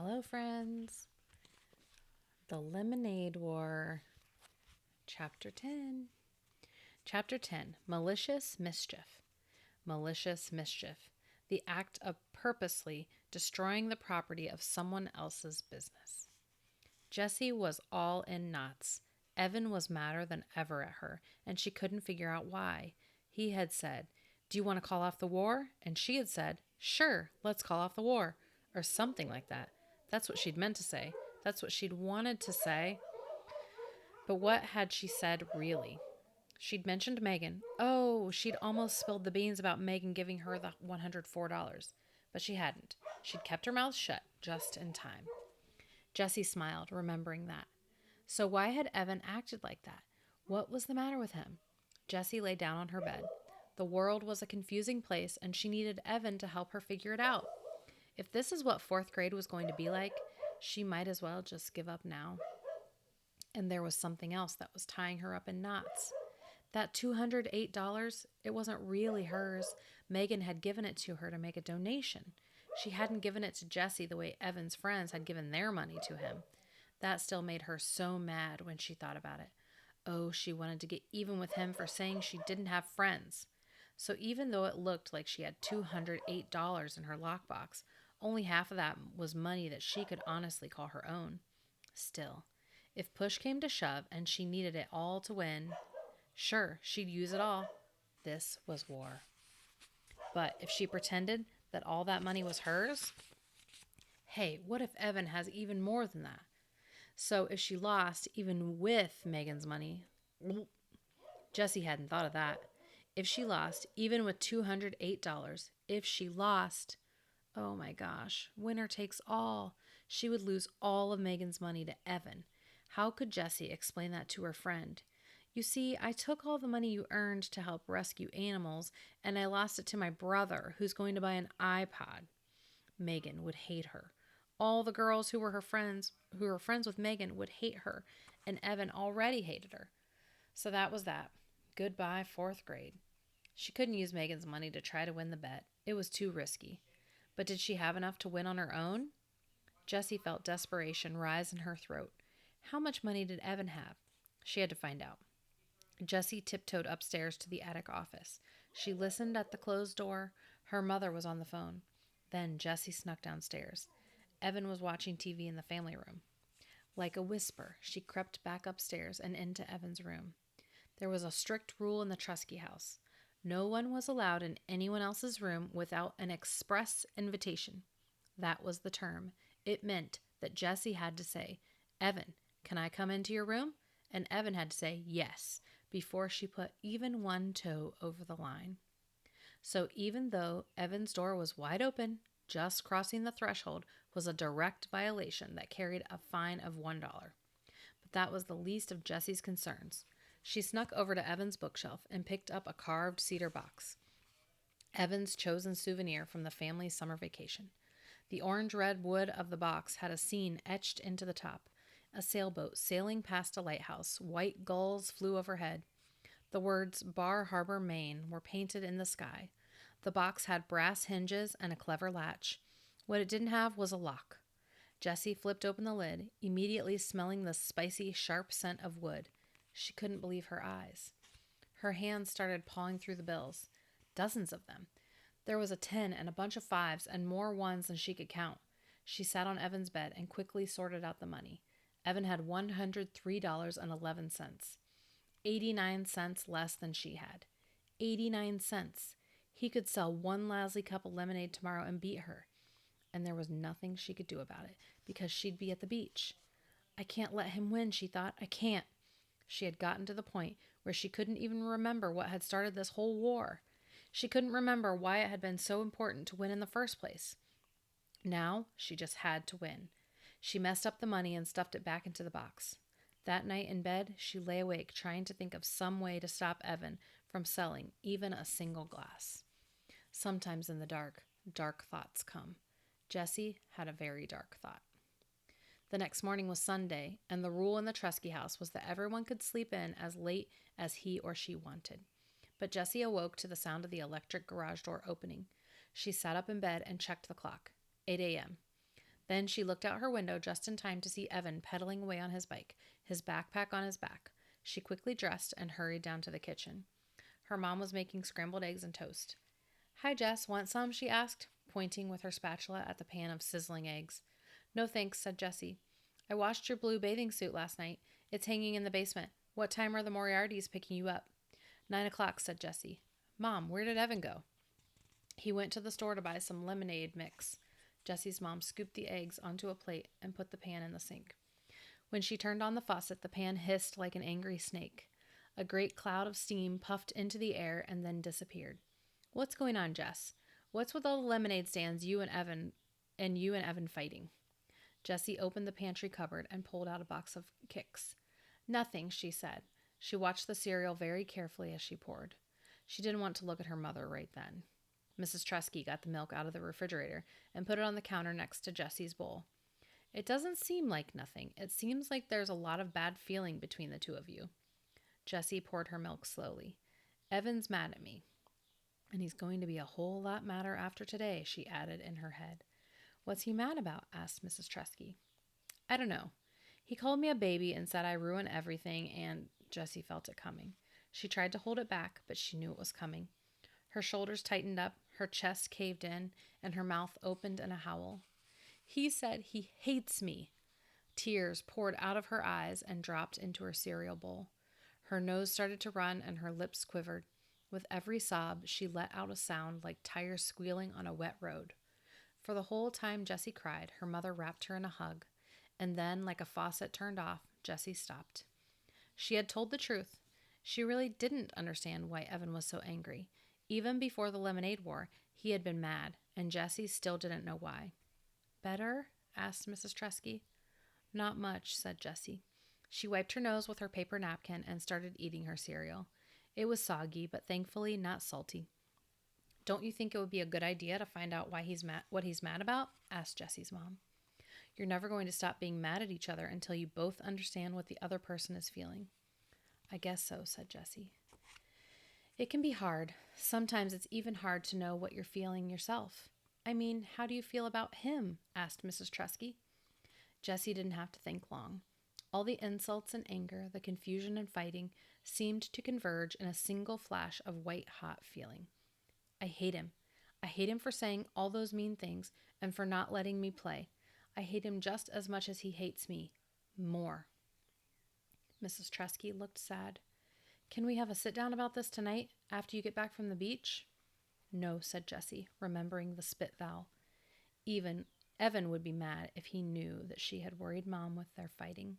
Hello, friends. The Lemonade War, Chapter 10. Chapter 10 Malicious Mischief. Malicious mischief. The act of purposely destroying the property of someone else's business. Jessie was all in knots. Evan was madder than ever at her, and she couldn't figure out why. He had said, "Do you want to call off the war?" And she had said, "Sure, let's call off the war," or something like that. That's what she'd meant to say. That's what she'd wanted to say. But what had she said really? She'd mentioned Megan. Oh, she'd almost spilled the beans about Megan giving her the $104. But she hadn't. She'd kept her mouth shut just in time. Jessie smiled, remembering that. So why had Evan acted like that? What was the matter with him? Jessie lay down on her bed. The world was a confusing place, and she needed Evan to help her figure it out. If this is what fourth grade was going to be like, she might as well just give up now. And there was something else that was tying her up in knots. That $208, it wasn't really hers. Megan had given it to her to make a donation. She hadn't given it to Jessie the way Evan's friends had given their money to him. That still made her so mad when she thought about it. Oh, she wanted to get even with him for saying she didn't have friends. So even though it looked like she had $208 in her lockbox, only half of that was money that she could honestly call her own. Still, if push came to shove and she needed it all to win, sure, she'd use it all. This was war. But if she pretended that all that money was hers, hey, what if Evan has even more than that? So if she lost even with Megan's money, Jessie hadn't thought of that. If she lost even with $208, if she lost, oh my gosh, winner takes all. She would lose all of Megan's money to Evan. How could Jessie explain that to her friend? You see, I took all the money you earned to help rescue animals, and I lost it to my brother, who's going to buy an iPod. Megan would hate her. All the girls who were friends with Megan would hate her, and Evan already hated her. So that was that. Goodbye, fourth grade. She couldn't use Megan's money to try to win the bet. It was too risky. But did she have enough to win on her own? Jessie felt desperation rise in her throat. How much money did Evan have? She had to find out. Jessie tiptoed upstairs to the attic office. She listened at the closed door. Her mother was on the phone. Then Jessie snuck downstairs. Evan was watching TV in the family room. Like a whisper, she crept back upstairs and into Evan's room. There was a strict rule in the Treski house. No one was allowed in anyone else's room without an express invitation. That was the term. It meant that Jessie had to say, "Evan, can I come into your room?" And Evan had to say yes before she put even one toe over the line. So even though Evan's door was wide open, just crossing the threshold was a direct violation that carried a fine of $1. But that was the least of Jessie's concerns. She snuck over to Evan's bookshelf and picked up a carved cedar box, Evan's chosen souvenir from the family's summer vacation. The orange-red wood of the box had a scene etched into the top. A sailboat sailing past a lighthouse. White gulls flew overhead. The words Bar Harbor, Maine were painted in the sky. The box had brass hinges and a clever latch. What it didn't have was a lock. Jessie flipped open the lid, immediately smelling the spicy, sharp scent of wood. She couldn't believe her eyes. Her hands started pawing through the bills. Dozens of them. There was a 10 and a bunch of 5s and more 1s than she could count. She sat on Evan's bed and quickly sorted out the money. Evan had $103.11. 89 cents less than she had. 89 cents. He could sell one lousy cup of lemonade tomorrow and beat her. And there was nothing she could do about it because she'd be at the beach. I can't let him win, she thought. I can't. She had gotten to the point where she couldn't even remember what had started this whole war. She couldn't remember why it had been so important to win in the first place. Now, she just had to win. She messed up the money and stuffed it back into the box. That night in bed, she lay awake trying to think of some way to stop Evan from selling even a single glass. Sometimes in the dark, dark thoughts come. Jessie had a very dark thought. The next morning was Sunday, and the rule in the Treski house was that everyone could sleep in as late as he or she wanted. But Jessie awoke to the sound of the electric garage door opening. She sat up in bed and checked the clock. 8 a.m. Then she looked out her window just in time to see Evan pedaling away on his bike, his backpack on his back. She quickly dressed and hurried down to the kitchen. Her mom was making scrambled eggs and toast. "Hi, Jess. Want some?" she asked, pointing with her spatula at the pan of sizzling eggs. "No thanks," said Jessie. "I washed your blue bathing suit last night. It's hanging in the basement. What time are the Moriartys picking you up?" 9 o'clock, said Jessie. "Mom, where did Evan go?" "He went to the store to buy some lemonade mix." Jessie's mom scooped the eggs onto a plate and put the pan in the sink. When she turned on the faucet, the pan hissed like an angry snake. A great cloud of steam puffed into the air and then disappeared. "What's going on, Jess? What's with all the lemonade stands you and Evan fighting?" Jessie opened the pantry cupboard and pulled out a box of Kicks. "Nothing," she said. She watched the cereal very carefully as she poured. She didn't want to look at her mother right then. Mrs. Treski got the milk out of the refrigerator and put it on the counter next to Jessie's bowl. "It doesn't seem like nothing. It seems like there's a lot of bad feeling between the two of you." Jessie poured her milk slowly. "Evan's mad at me. And he's going to be a whole lot madder after today," she added in her head. "What's he mad about?" asked Mrs. Treski. "I don't know. He called me a baby and said I ruin everything, and—" Jessie felt it coming. She tried to hold it back, but she knew it was coming. Her shoulders tightened up, her chest caved in, and her mouth opened in a howl. "He said he hates me." Tears poured out of her eyes and dropped into her cereal bowl. Her nose started to run and her lips quivered. With every sob, she let out a sound like tires squealing on a wet road. For the whole time Jessie cried, her mother wrapped her in a hug. And then, like a faucet turned off, Jessie stopped. She had told the truth. She really didn't understand why Evan was so angry. Even before the lemonade war, he had been mad, and Jessie still didn't know why. "Better?" asked Mrs. Treski. "Not much," said Jessie. She wiped her nose with her paper napkin and started eating her cereal. It was soggy, but thankfully not salty. "Don't you think it would be a good idea to find out what he's mad about?" asked Jessie's mom. "You're never going to stop being mad at each other until you both understand what the other person is feeling." "I guess so," said Jessie. "It can be hard. Sometimes it's even hard to know what you're feeling yourself." "I mean, how do you feel about him?" asked Mrs. Treski. Jessie didn't have to think long. All the insults and anger, the confusion and fighting seemed to converge in a single flash of white-hot feeling. "I hate him. I hate him for saying all those mean things and for not letting me play. I hate him just as much as he hates me. More." Mrs. Treski looked sad. "Can we have a sit-down about this tonight, after you get back from the beach?" "No," said Jessie, remembering the spit vow. Evan would be mad if he knew that she had worried Mom with their fighting.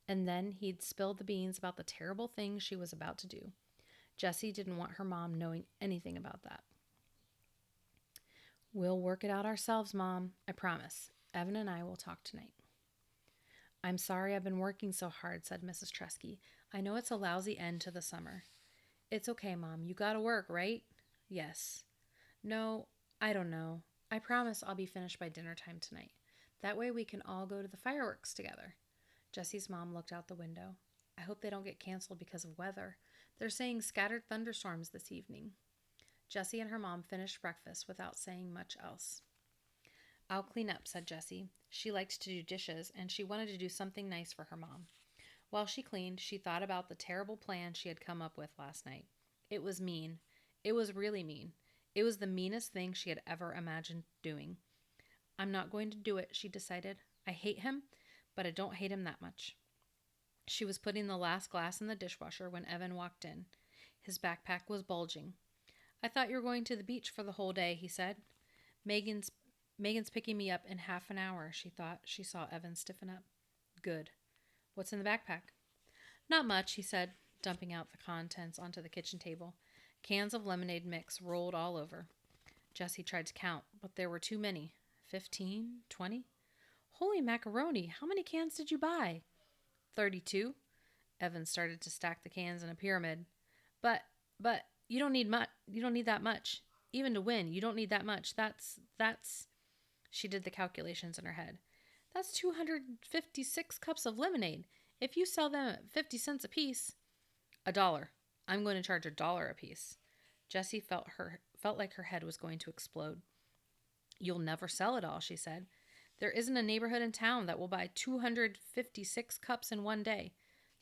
And then he'd spill the beans about the terrible things she was about to do. Jessie didn't want her mom knowing anything about that. "We'll work it out ourselves, Mom. I promise. Evan and I will talk tonight." "I'm sorry I've been working so hard," said Mrs. Treski. "I know it's a lousy end to the summer." "It's okay, Mom. You gotta work, right?" "Yes." "No, I don't know. I promise I'll be finished by dinner time tonight. That way we can all go to the fireworks together." Jessie's mom looked out the window. "I hope they don't get canceled because of weather. They're saying scattered thunderstorms this evening." Jessie and her mom finished breakfast without saying much else. "I'll clean up," said Jessie. She liked to do dishes, and she wanted to do something nice for her mom. While she cleaned, she thought about the terrible plan she had come up with last night. It was mean. It was really mean. It was the meanest thing she had ever imagined doing. "I'm not going to do it," she decided. "I hate him, but I don't hate him that much." She was putting the last glass in the dishwasher when Evan walked in. His backpack was bulging. "I thought you were going to the beach for the whole day," he said. Megan's picking me up in half an hour," she thought. She saw Evan stiffen up. "Good. What's in the backpack?" "Not much," he said, dumping out the contents onto the kitchen table. Cans of lemonade mix rolled all over. Jessie tried to count, but there were too many. 15? 20? "Holy macaroni, how many cans did you buy?" 32. Evan started to stack the cans in a pyramid. But you don't need that much. Even to win, you don't need that much. That's She did the calculations in her head. "That's 256 cups of lemonade. If you sell them at 50 cents apiece." $1. I'm going to charge $1 apiece." Jessie felt like her head was going to explode. "You'll never sell it all," she said. There isn't a neighborhood in town that will buy 256 cups in one day.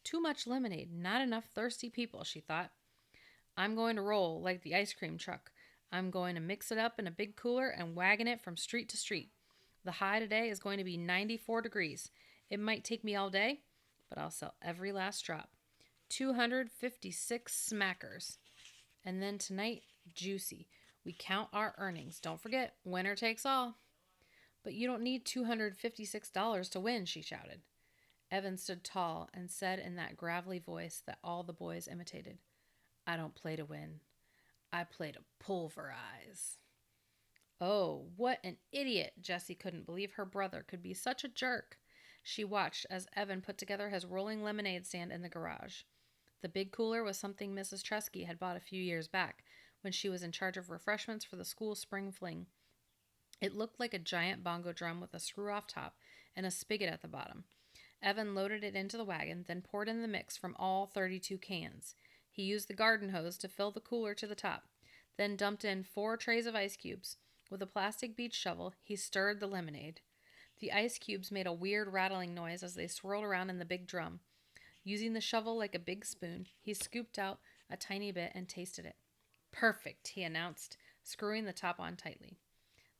Too much lemonade, not enough thirsty people, she thought. I'm going to roll like the ice cream truck. I'm going to mix it up in a big cooler and wagon it from street to street. The high today is going to be 94 degrees. It might take me all day, but I'll sell every last drop. 256 smackers. And then tonight, juicy. We count our earnings. Don't forget, winner takes all. But you don't need $256 to win, she shouted. Evan stood tall and said in that gravelly voice that all the boys imitated, I don't play to win. I play to pulverize. Oh, what an idiot! Jessie couldn't believe her brother could be such a jerk. She watched as Evan put together his rolling lemonade stand in the garage. The big cooler was something Mrs. Treski had bought a few years back when she was in charge of refreshments for the school spring fling. It looked like a giant bongo drum with a screw-off top and a spigot at the bottom. Evan loaded it into the wagon, then poured in the mix from all 32 cans. He used the garden hose to fill the cooler to the top, then dumped in 4 trays of ice cubes. With a plastic beach shovel, he stirred the lemonade. The ice cubes made a weird rattling noise as they swirled around in the big drum. Using the shovel like a big spoon, he scooped out a tiny bit and tasted it. Perfect, he announced, screwing the top on tightly.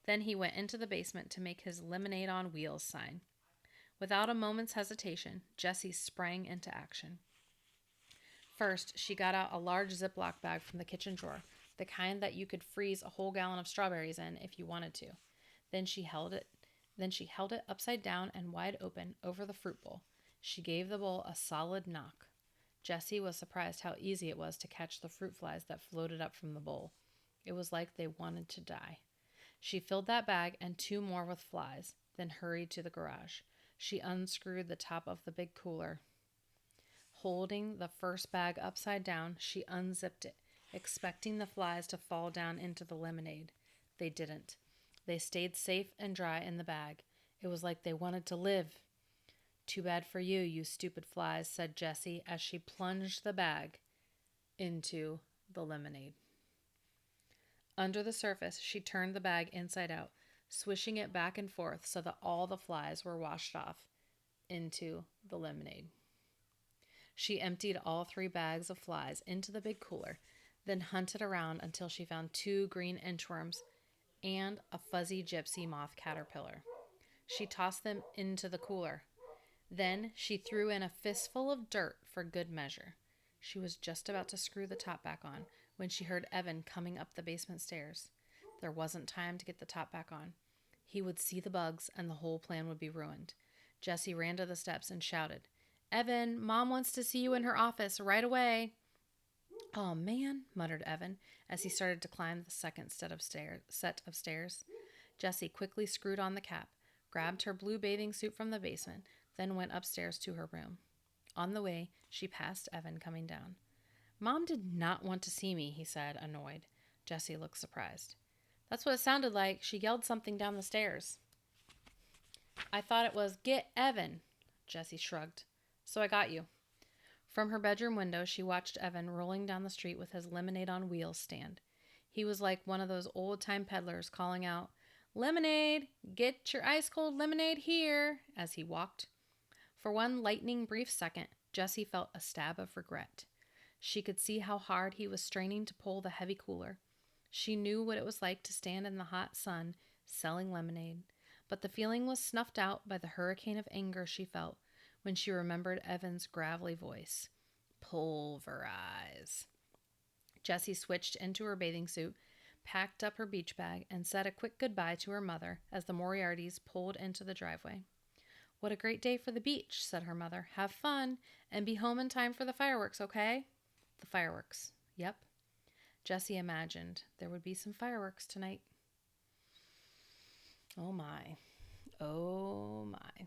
Then he went into the basement to make his lemonade on wheels sign. Without a moment's hesitation, Jessie sprang into action. First, she got out a large Ziploc bag from the kitchen drawer, the kind that you could freeze a whole gallon of strawberries in if you wanted to. Then she held it upside down and wide open over the fruit bowl. She gave the bowl a solid knock. Jessie was surprised how easy it was to catch the fruit flies that floated up from the bowl. It was like they wanted to die. She filled that bag and 2 more with flies, then hurried to the garage. She unscrewed the top of the big cooler. Holding the first bag upside down, she unzipped it, expecting the flies to fall down into the lemonade. They didn't. They stayed safe and dry in the bag. It was like they wanted to live. Too bad for you, you stupid flies, said Jessie as she plunged the bag into the lemonade. Under the surface, she turned the bag inside out, swishing it back and forth so that all the flies were washed off into the lemonade. She emptied all 3 bags of flies into the big cooler, then hunted around until she found 2 green inchworms and a fuzzy gypsy moth caterpillar. She tossed them into the cooler. Then she threw in a fistful of dirt for good measure. She was just about to screw the top back on when she heard Evan coming up the basement stairs. There wasn't time to get the top back on. He would see the bugs and the whole plan would be ruined. Jessie ran to the steps and shouted, Evan, Mom wants to see you in her office right away. Oh, man, muttered Evan as he started to climb the second set of stairs. Jessie quickly screwed on the cap, grabbed her blue bathing suit from the basement, then went upstairs to her room. On the way, she passed Evan coming down. Mom did not want to see me, he said, annoyed. Jessie looked surprised. That's what it sounded like. She yelled something down the stairs. I thought it was, get Evan. Jessie shrugged. So I got you. From her bedroom window, she watched Evan rolling down the street with his lemonade on wheels stand. He was like one of those old-time peddlers calling out, Lemonade! Get your ice-cold lemonade here! As he walked. For one lightning brief second, Jessie felt a stab of regret. She could see how hard he was straining to pull the heavy cooler. She knew what it was like to stand in the hot sun selling lemonade, but the feeling was snuffed out by the hurricane of anger she felt when she remembered Evan's gravelly voice. Pulverize. Jessie switched into her bathing suit, packed up her beach bag, and said a quick goodbye to her mother as the Moriartys pulled into the driveway. What a great day for the beach, said her mother. Have fun, and be home in time for the fireworks, okay? The fireworks. Yep. Jessie imagined there would be some fireworks tonight. Oh my. Oh my.